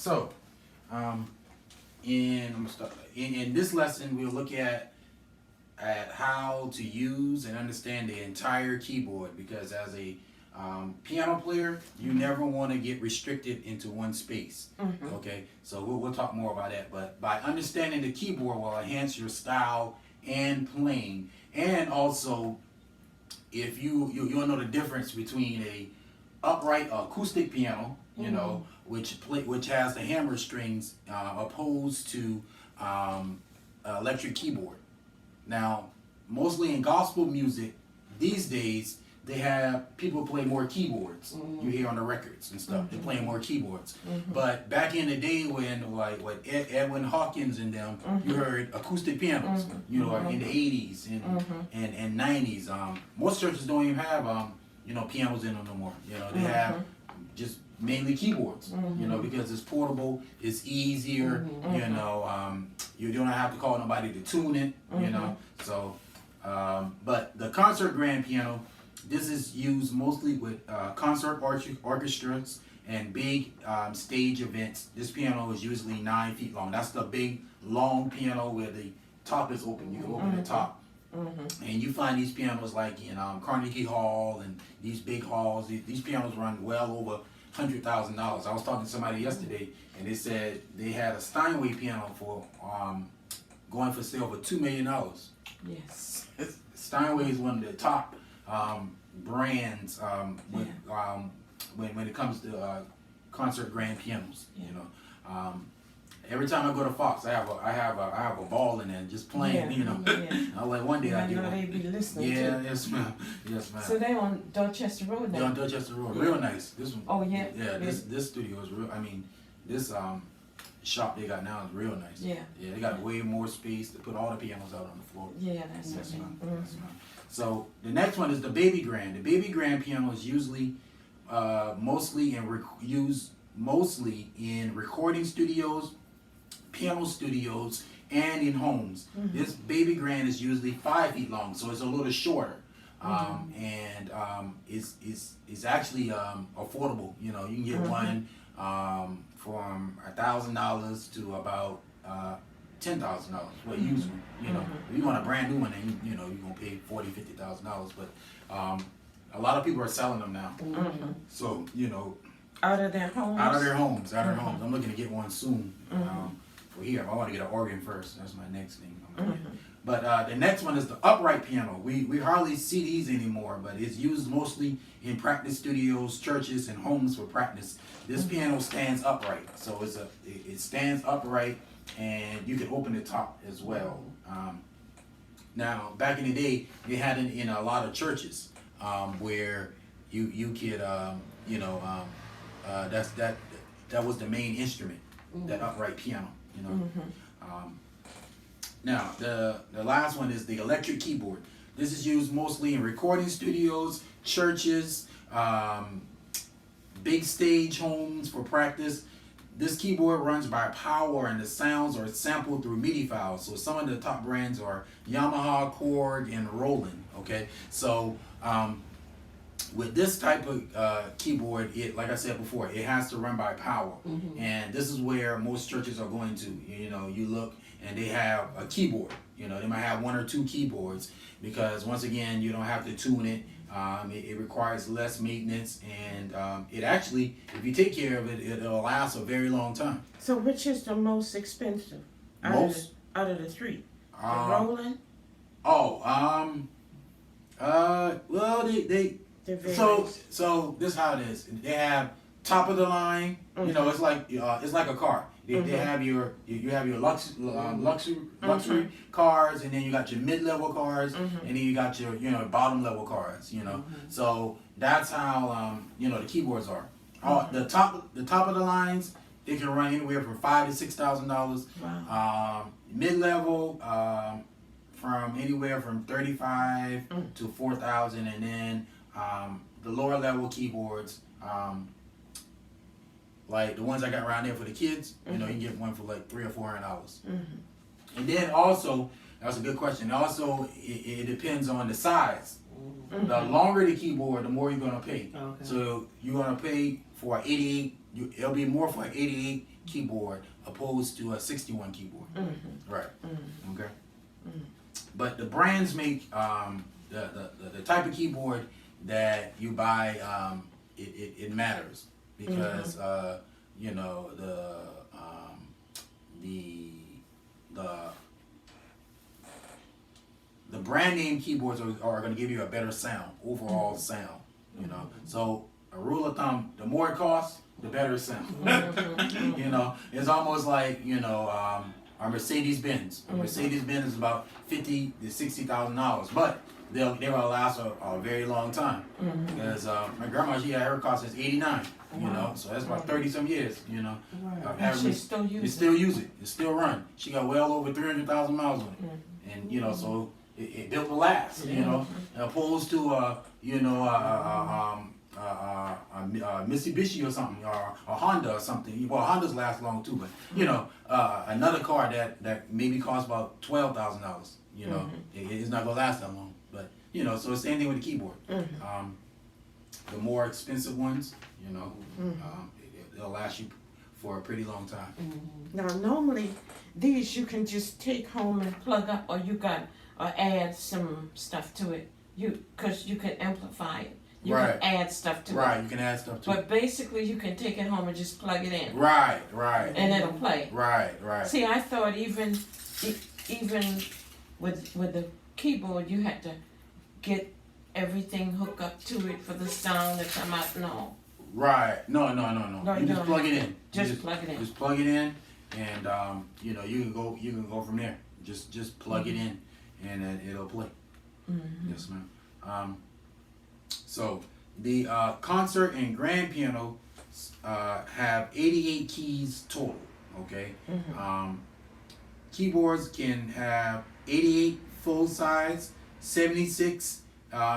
So, um, in this lesson, we'll look at how to use and understand the entire keyboard, because as a piano player, you never want to get restricted into one space. Okay, so we'll talk more about that. But by understanding the keyboard will enhance your style and playing, and also if you'll know the difference between a upright acoustic piano, you know, which has the hammer strings, opposed to electric keyboard. Now, mostly in gospel music these days, they have people play more keyboards. You hear on the records and stuff, they're playing more keyboards. But back in the day when like what Edwin Hawkins and them, you heard acoustic pianos. You know, in the 80s and 90s. Most churches don't even have pianos in them no more. You know, they have just mainly keyboards. You know, because it's portable, it's easier. You know, you don't have to call nobody to tune it. You know, so but the concert grand piano, this is used mostly with concert orchestras and big stage events. This piano is usually 9 feet long. That's the big long piano where the top is open. You can open the top. And you find these pianos like in Carnegie Hall and these big halls. These pianos run well over $100,000. I was talking to somebody yesterday, and they said they had a Steinway piano for going for sale for $2 million. Yes. Steinway is one of the top brands when it comes to concert grand pianos. You know, every time I go to Fox, I have a ball in there just playing. You know, I like one day I do. They be listening. Yeah, to. yes ma'am, yes ma'am. So they on Dorchester Road now. They're on Dorchester Road, real nice. This one. Oh yeah. Yeah, this studio is real. I mean, this shop they got now is real nice. Yeah. Yeah, they got way more space to put all the pianos out on the floor. Yeah, that's Yes, right. ma'am. Yes, ma'am. So the next one is the baby grand. The baby grand piano is usually used mostly in recording studios, piano studios, and in homes. This baby grand is usually 5 feet long, so it's a little shorter, and it's actually affordable. You know, you can get one from $1,000 to about $10,000 for a used one. You know, if you want a brand new one, then you're gonna pay $40,000-$50,000. But a lot of people are selling them now. So Out of their homes. Out of their homes. I'm looking to get one soon. For here, I want to get an organ first. That's my next thing. But the next one is the upright piano. We hardly see these anymore, but it's used mostly in practice studios, churches, and homes for practice. This piano stands upright, so it stands upright, and you can open the top as well. Now, back in the day, they had it in a lot of churches where you could that was the main instrument, that upright piano. You know. Now, the last one is the electric keyboard. This is used mostly in recording studios, churches, big stage homes for practice. This keyboard runs by power, and the sounds are sampled through MIDI files. So some of the top brands are Yamaha, Korg, and Roland. Okay, so with this type of keyboard, like I said before, it has to run by power, and this is where most churches are going to. You look and they have a keyboard. They might have 1 or 2 keyboards, because once again, you don't have to tune it. It requires less maintenance, and it actually, if you take care of it, it'll last a very long time. So which is the most expensive out of the 3? The Roland? Well, so this is how it is. They have top of the line. It's like a car. They have you have your luxury cars, and then you got your mid-level cars, and then you got your bottom level cars. So that's how the keyboards are. The top of the lines, they can run anywhere from $5,000 to $6,000. Wow. Mid-level from anywhere from $35,000 to $4,000, and then the lower level keyboards, like the ones I got around there for the kids, you can get one for like $300 or $400. And then also, that's a good question. Also, it depends on the size. The longer the keyboard, the more you're gonna pay. Okay. So you're gonna pay for an 88 it'll be more for an 88 keyboard opposed to a 61 keyboard. Right. Okay. But the brands make the type of keyboard that you buy. It matters because you know the brand name keyboards are going to give you a better sound, overall sound. You know, so a rule of thumb: the more it costs, the better it sounds. You know, it's almost like a Mercedes Benz. A Mercedes Benz is about $50,000 to $60,000, but they will last a very long time. Because my grandma, she had her car since '89. You know, so that's about 30 some years. You know, And she still use it. Still use it. It still run. She got well over 300,000 miles on it, and you know, so it built to last. You know, opposed to Mitsubishi or something, or a Honda or something. Well, Hondas last long too, but you know, another car that maybe costs about $12,000. You know, it's not gonna last that long. But you know, so it's the same thing with the keyboard. The more expensive ones, you know, it'll last you for a pretty long time. Now, normally these you can just take home and plug up, or you got add some stuff to it. Because you can amplify it. You can add stuff to it. Right, you can add stuff to it. But basically, you can take it home and just plug it in. Right. And it'll play. Right. See, I thought even with the keyboard, you had to get everything hooked up to it for the sound to come out. No. Right. No. You just plug it in. Just plug it in. Just plug it in, and you know, you can go from there. Just plug it in, and then it'll play. Yes, ma'am. So the concert and grand piano have 88 keys total. Okay. Keyboards can have 88 full size, 76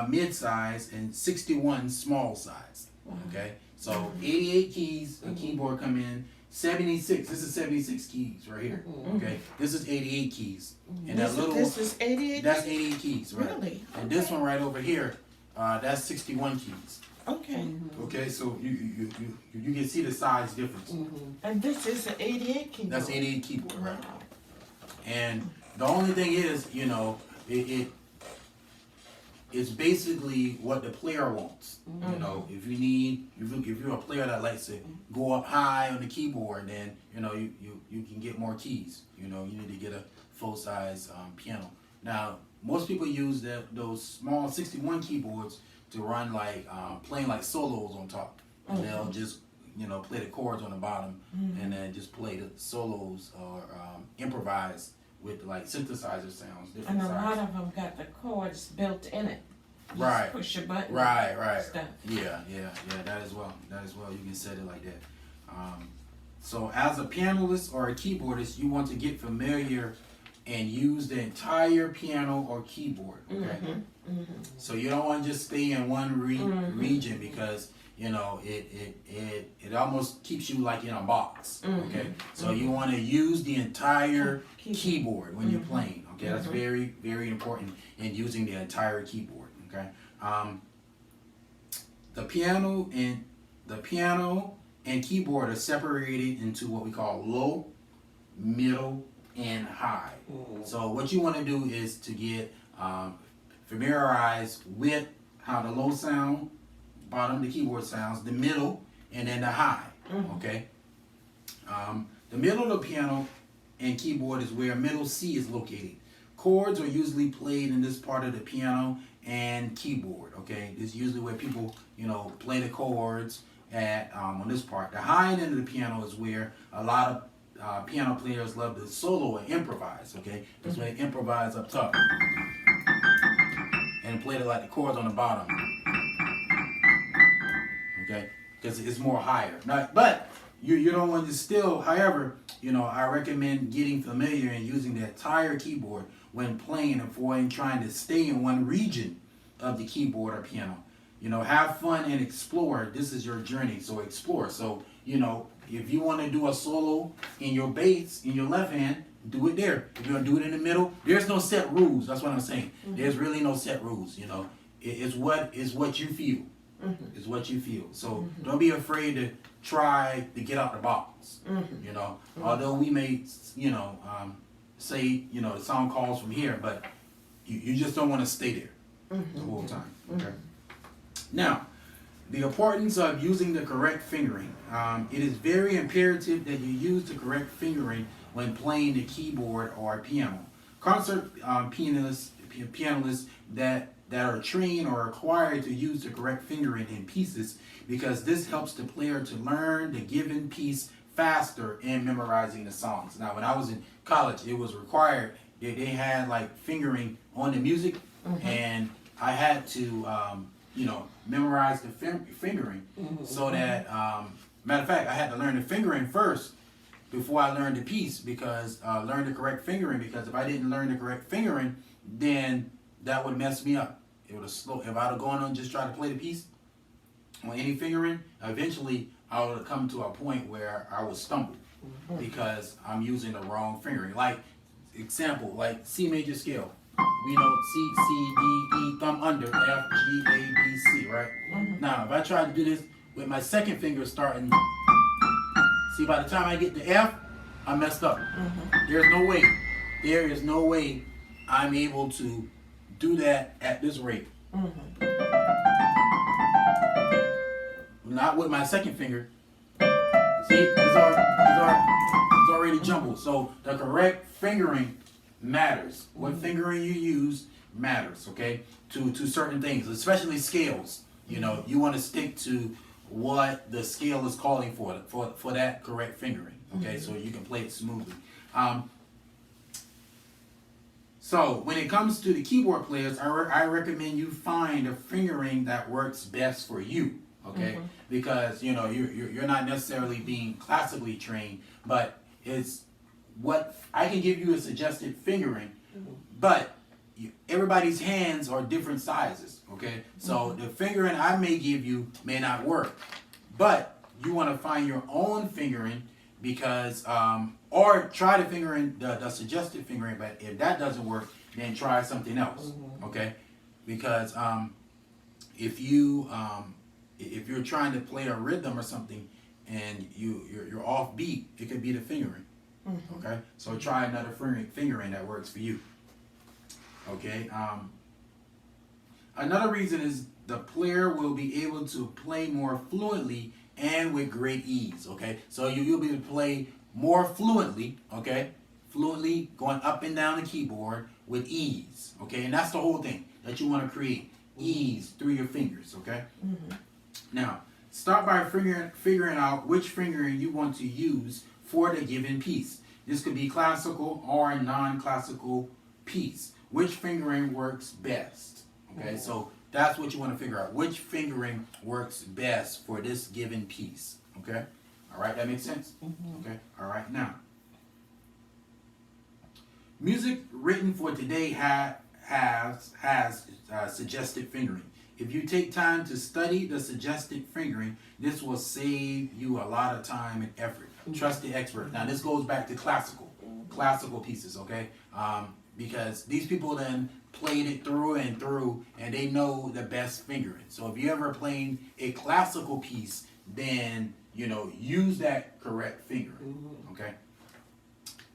mid size, and 61 small size. Okay. So 88 keys a keyboard come in. 76. This is 76 keys right here. Okay. This is 88 keys. And this is 88. That's 88 keys, right? Really? And this one right over here, that's 61 keys. Okay. Okay, so you can see the size difference. And this is an 88 keyboard. That's 88 keyboard, right? Wow. And the only thing is, you know, it's basically what the player wants. You know, if you're a player that likes to go up high on the keyboard, then you know you can get more keys. You know, you need to get a full size piano. Now, most people use those small 61 keyboards to run like playing like solos on top, and they'll just play the chords on the bottom, and then just play the solos or improvise with like synthesizer sounds. And a lot of them got the chords built in it. You Right. just push your button. Right. Stuff. Yeah. That as well. You can set it like that. So as a pianist or a keyboardist, you want to get familiar and use the entire piano or keyboard. Okay. So you don't want to just stay in one region because it almost keeps you like in a box. Okay. So you want to use the entire keyboard when you're playing. Okay. That's very, very important in using the entire keyboard. Okay. The piano and keyboard are separated into what we call low, middle, and high. So what you want to do is to get familiarized with how the low sound, bottom of the keyboard sounds, the middle, and then the high. Okay. The middle of the piano and keyboard is where middle C is located. Chords are usually played in this part of the piano and keyboard. Okay, this is usually where people play the chords at on this part. The high end of the piano is where a lot of piano players love to solo and improvise. Okay, that's where they improvise up top and play like the chords on the bottom. Okay, because it's more higher. But you don't want to still. However, I recommend getting familiar and using the entire keyboard when playing, avoiding trying to stay in one region of the keyboard or piano. Have fun and explore. This is your journey, so explore. So, if you want to do a solo in your bass, in your left hand, do it there. If you're going to do it in the middle, there's no set rules. That's what I'm saying. There's really no set rules, It's what you feel. It's what you feel. So don't be afraid try to get out the box. Mm-hmm. You know, although we may, say, the song calls from here, but you just don't want to stay there the whole time. Okay. Now, the importance of using the correct fingering. It is very imperative that you use the correct fingering when playing the keyboard or piano. Concert pianists that are trained or required to use the correct fingering in pieces, because this helps the player to learn the given piece faster in memorizing the songs. Now, when I was in college, it was required that they had like fingering on the music, and I had to, memorize the fingering, so that, matter of fact, I had to learn the fingering first before I learned the piece, because learn the correct fingering, because if I didn't learn the correct fingering, then that would mess me up. It would have slow. If I'd have gone on and just tried to play the piece on any fingering, eventually I would have come to a point where I would stumble because I'm using the wrong fingering. Like example, like C major scale. We know C, C, D, E, thumb under, F, G, A, B, C, right? Now, if I try to do this with my second finger starting, see, by the time I get to F, I messed up. There is no way I'm able to do that at this rate. Not with my second finger. See, it's already jumbled. So the correct fingering matters. What fingering you use matters, okay? To certain things, especially scales. You want to stick to what the scale is calling for that correct fingering, okay? So you can play it smoothly. So when it comes to the keyboard players, I recommend you find a fingering that works best for you, okay? Because you're not necessarily being classically trained, but it's what I can give you a suggested fingering, but everybody's hands are different sizes, okay? So the fingering I may give you may not work, but you want to find your own fingering, because or try the fingering, the suggested fingering, but if that doesn't work, then try something else, okay? Because if you're trying to play a rhythm or something and you're off beat, it could be the fingering, okay? So try another fingering that works for you, okay? Another reason is the player will be able to play more fluently and with great ease, okay? So you'll be able to play more fluently, okay? Fluently going up and down the keyboard with ease, okay? And that's the whole thing that you want to create, ease through your fingers, okay? Now, start by figuring out which fingering you want to use for the given piece. This could be classical or non-classical piece. Which fingering works best, okay? So that's what you want to figure out. Which fingering works best for this given piece, okay? All right, that makes sense? Okay, all right. Now, music written for today has suggested fingering. If you take time to study the suggested fingering, this will save you a lot of time and effort. Trust the expert. Now, this goes back to classical pieces, okay? Because these people then played it through and through, and they know the best fingering. So if you're ever playing a classical piece, then use that correct fingering, okay?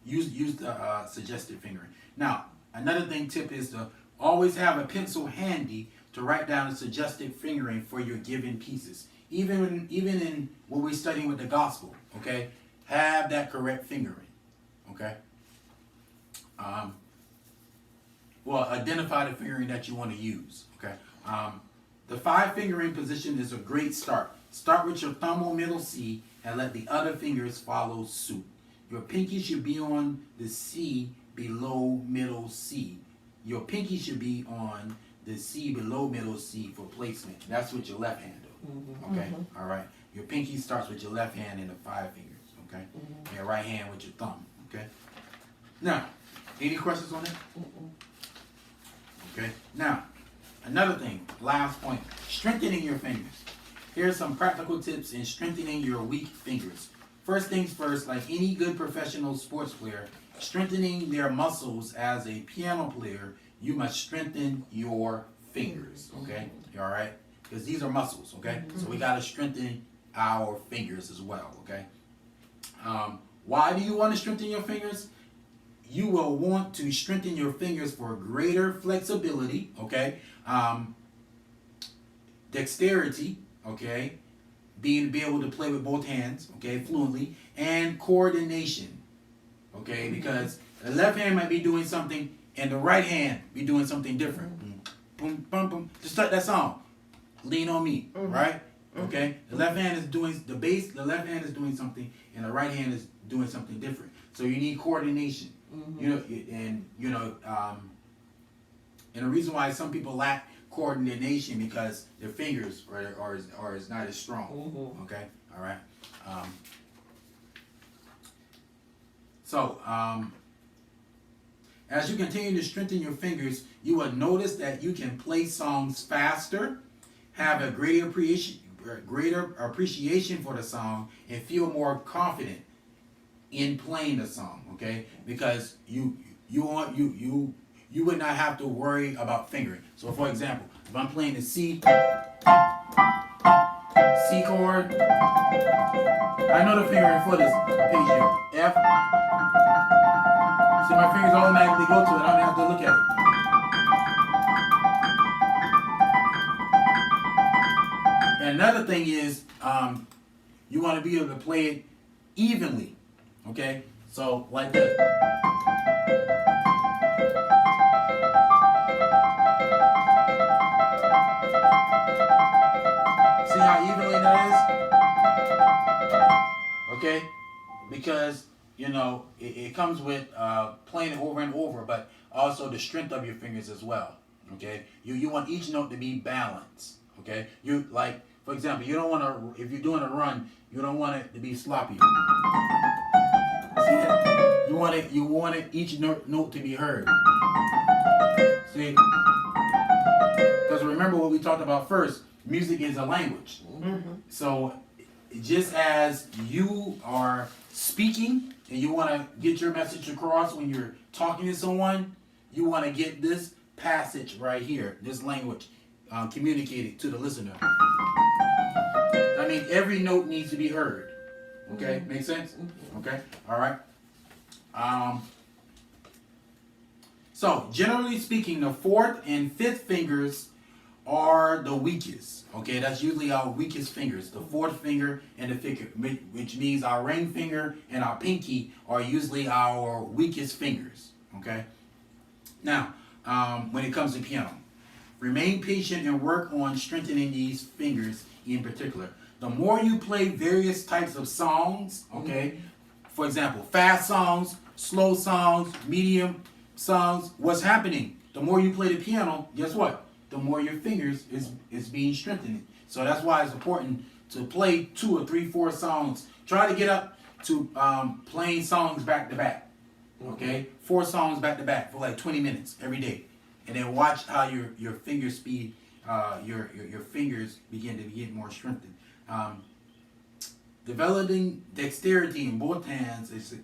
Use the suggested fingering. Now, another tip is to always have a pencil handy to write down the suggested fingering for your given pieces. Even in what we're studying with the gospel, okay? Have that correct fingering, okay? Identify the fingering that you want to use, okay? The 5 fingering position is a great start. Start with your thumb on middle C and let the other fingers follow suit. Your pinky should be on the C below middle C. Your pinky should be on the C below middle C for placement. That's with your left hand, okay? All right. Your pinky starts with your left hand and the 5 fingers, okay? And your right hand with your thumb, okay? Now, any questions on that? Okay. Now, another thing, last point, strengthening your fingers. Here are some practical tips in strengthening your weak fingers. First things first, like any good professional sports player, strengthening their muscles as a piano player, you must strengthen your fingers, okay? All right? Because these are muscles, okay? So we got to strengthen our fingers as well. Okay. Why do you want to strengthen your fingers? You will want to strengthen your fingers for greater flexibility. Okay. Dexterity. Okay. Be able to play with both hands. Okay, fluently, and coordination. Okay, because the left hand might be doing something and the right hand be doing something different. Boom, boom, boom. Just like that song. Lean on me, right? Okay. The left hand is doing the bass. The left hand is doing something, and the right hand is doing something different. So you need coordination. You know, and and the reason why some people lack coordination because their fingers are is not as strong. Okay. All right. So as you continue to strengthen your fingers, you will notice that you can play songs faster, have a greater appreciation for the song, and feel more confident in playing the song. Okay, because you would not have to worry about fingering. So, for example, if I'm playing the C chord, I know the fingering for this arpeggio. F. See, my fingers automatically go to it. I don't have to look at it. And another thing is, you want to be able to play it evenly. Okay? So, like this. See how evenly that is? Okay? Because, you know, it comes with playing it over and over, but also the strength of your fingers as well. Okay? You want each note to be balanced. Okay? You like, for example, you don't want to, if you're doing a run, you don't want it to be sloppy. See that? You want it each note to be heard. See? Because remember what we talked about first, music is a language. So just as you are speaking and you want to get your message across when you're talking to someone, you want to get this passage right here, this language, communicated to the listener. I mean, every note needs to be heard. Okay, make sense? Okay, all right. So generally speaking, the fourth and fifth fingers are the weakest. Okay, that's usually our weakest fingers. The fourth finger and the finger, which means our ring finger and our pinky are usually our weakest fingers. Okay. Now, when it comes to piano, remain patient and work on strengthening these fingers in particular. The more you play various types of songs, okay, for example, fast songs, slow songs, medium songs, what's happening? The more you play the piano, guess what? The more your fingers is being strengthened. So that's why it's important to play 2 or 3, 4 songs. Try to get up to playing songs back to back. Okay, 4 songs back to back for like 20 minutes every day, and then watch how your finger speed, your fingers begin to get more strengthened. Developing dexterity in both hands is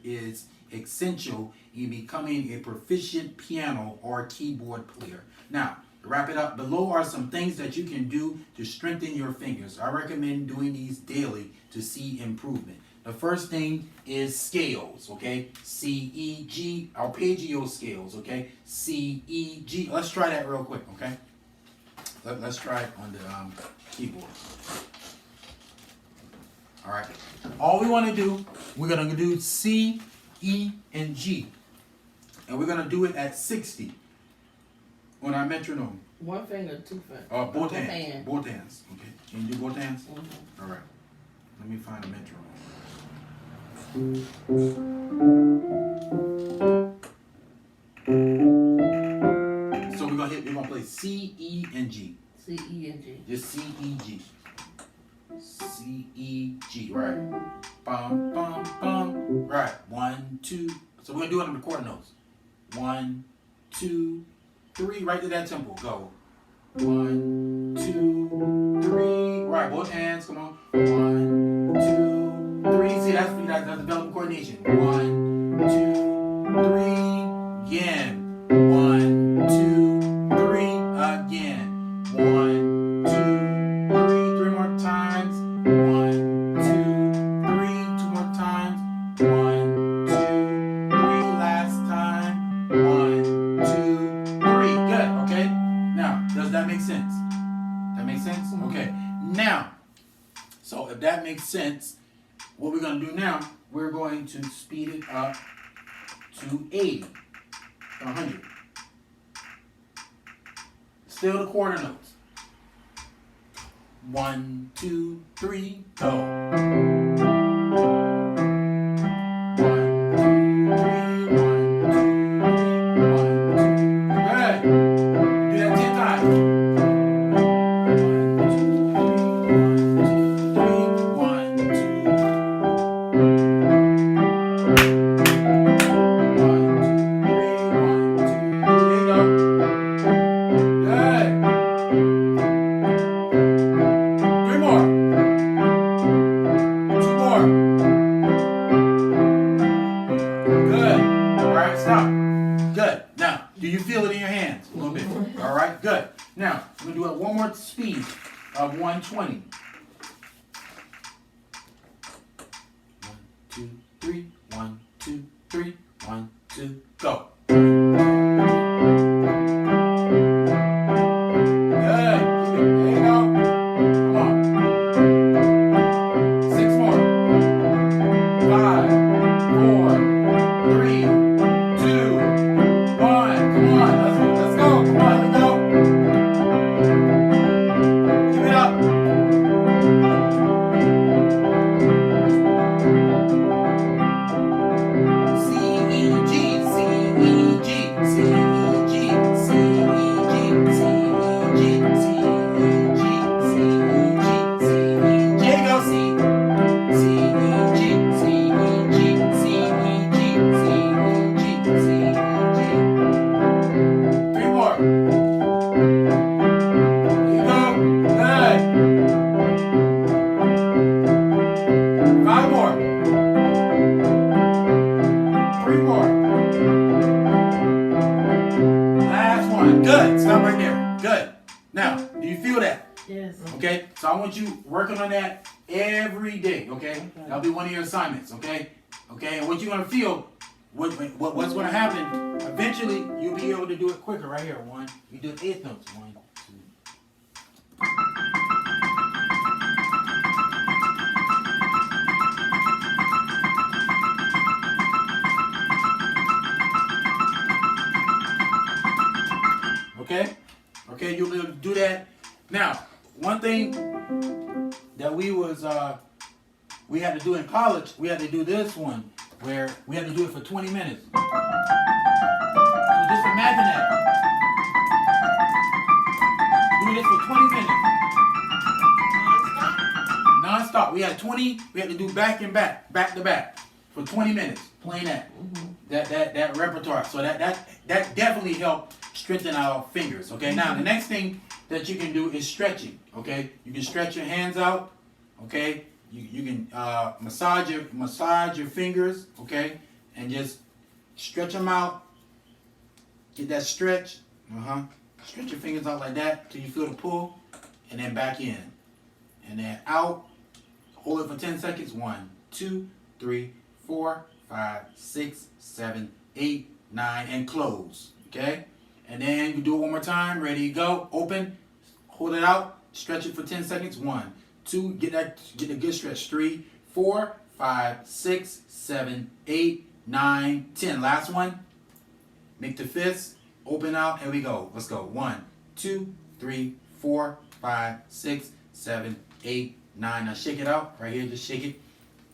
essential in becoming a proficient piano or keyboard player. Now, to wrap it up, below are some things that you can do to strengthen your fingers. I recommend doing these daily to see improvement. The first thing is scales, okay? C, E, G, arpeggio scales, okay? C, E, G. Let's try that real quick, okay? Let's try it on the keyboard. All right. All we want to do, we're going to do C, E, and G. And we're going to do it at 60 on our metronome. One finger, 2 fingers. Both hands. Both hands. Okay. Can you do both hands? All right. Let me find a metronome. So we're gonna play C, E, and G. C, E, and G. Just C, E, G. C, E, G. Right. Bum, bum, bum. Right. 1, 2. So we're gonna do it on the quarter notes. 1, 2, 3. Right to that tempo. Go. 1, 2, 3. Right. Both hands. Come on. 1, 2, 3. See, that's developing coordination. 1, 2, 3. Again. 1, 2, 3. Again. 1, 2, 3. 3 more times. 1, makes sense. What we're going to do now, we're going to speed it up to 80, 100. Still the quarter notes. 1, 2, 3, go. 1, 2, 3, 1, 2, 3, 1, 2. Good. Do that 10 times. 1, 2, 3, 1, 2, 120. 1, 2, 3, 1, 2, 3, 1, 2, go. Good. Keep it. There you go. Come on. 6 more. 5, 4, 3, 2, 1. Come on. Let's go. Come on. Let's go. Keep it up. Good. Stop right there. Good. Now, do you feel that? Yes. Okay. So I want you working on that every day. Okay. That'll be one of your assignments. Okay. Okay. And what you're gonna feel, what's gonna happen? Eventually, you'll be able to do it quicker. Right here. 1. You do 8 notes. 1, 2. Okay? Okay, you'll be able to do that. Now, one thing that we had to do in college, we had to do this one where we had to do it for 20 minutes. So just imagine that. Do this for 20 minutes. Non-stop. We had to do back to back for 20 minutes playing that. That repertoire. So that definitely helped strengthen our fingers. Okay. Now the next thing that you can do is stretching. Okay. You can stretch your hands out. Okay. You can massage your fingers. Okay. And just stretch them out. Get that stretch. Stretch your fingers out like that till you feel the pull, and then back in, and then out. Hold it for 10 seconds. 1, 2, 3, 4, 5, 6, 7, 8, 9, and close. Okay. And then you do it one more time. Ready, go. Open. Hold it out. Stretch it for 10 seconds. 1, 2. Get a good stretch. 3, 4, 5, 6, 7, 8, 9, 10. Last one. Make the fist. Open out. Here we go. Let's go. 1, 2, 3, 4, 5, 6, 7, 8, 9. Now shake it out. Right here. Just shake it.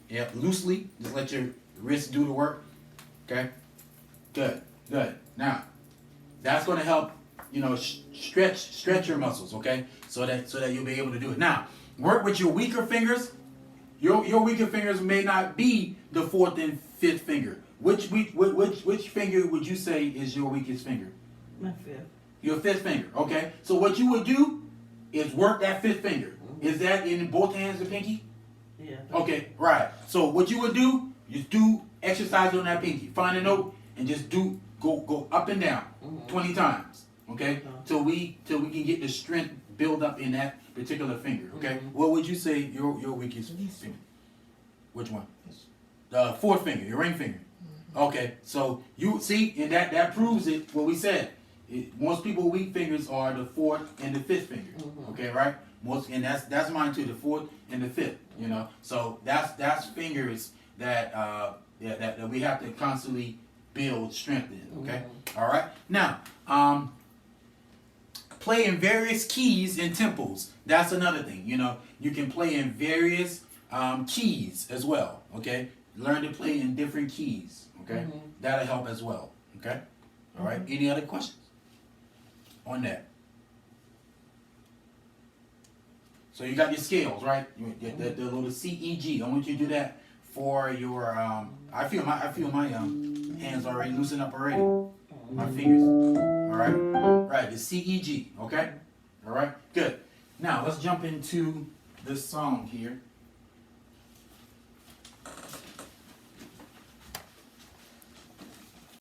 Yep. Loosely. Just let your wrist do the work. Okay. Good. Good. Now, that's going to help, stretch your muscles, okay? So that you'll be able to do it. Now, work with your weaker fingers. Your weaker fingers may not be the 4th and 5th finger. Which finger would you say is your weakest finger? My 5th. Your 5th finger, okay? So what you would do is work that 5th finger. Is that in both hands, the pinky? Yeah. Okay, right. So what you would do is do exercise on that pinky. Find a note and just go up and down 20 times, okay? Till we can get the strength build up in that particular finger, okay? What would you say your weakest finger? Which one? The 4th finger, your ring finger. Okay, so you see, and that proves it. What we said, most people weak fingers are the 4th and the 5th finger. Okay, right? and that's mine too. The fourth and the fifth. You know, so that's fingers that that we have to constantly build strength in. Okay, all right. Now, play in various keys and tempos. That's another thing. You know, you can play in various keys as well. Okay, learn to play in different keys. Okay, that'll help as well. Okay, all right. Any other questions on that? So you got your scales, right? You get the little C, E, G. I want you to do that for your. I feel my hands already loosen up already. My fingers. All right. Right. The C, E, G. Okay. All right. Good. Now let's jump into this song here.